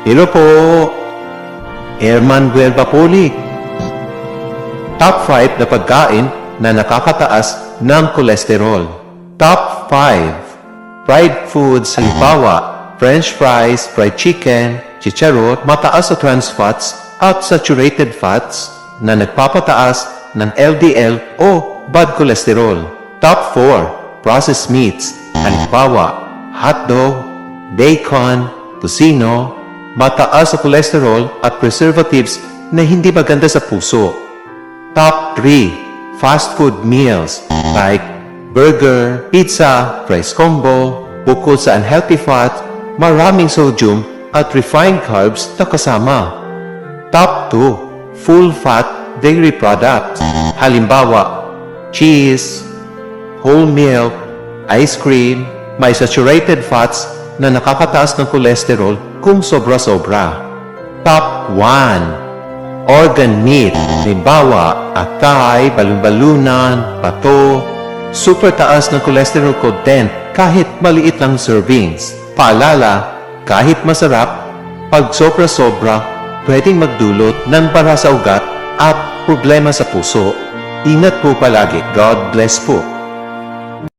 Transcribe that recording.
Hello po, Herman Buelbapoli. Top 5 na pagkain na nakakataas ng kolesterol. Top 5 fried foods, halimbawa, french fries, fried chicken, chicharon, mataas sa trans fats at saturated fats na nagpapataas ng LDL o bad cholesterol. Top 4 processed meats, halimbawa, hotdog, bacon, tocino, mataas sa cholesterol at preservatives na hindi maganda sa puso. Top 3 fast food meals like burger, pizza, fries combo, bukod sa unhealthy fat, maraming sodium at refined carbs na kasama. Top 2 full fat dairy products, halimbawa, cheese, whole milk, ice cream, may saturated fats na nakakataas ng cholesterol kung sobra-sobra. Top 1 organ meat, halimbawa, atay, balon-balunan, pato, super taas ng cholesterol content kahit maliit lang servings. Paalala, kahit masarap, pag sobra-sobra, pwedeng magdulot ng bara sa ugat at problema sa puso. Ingat po palagi. God bless po.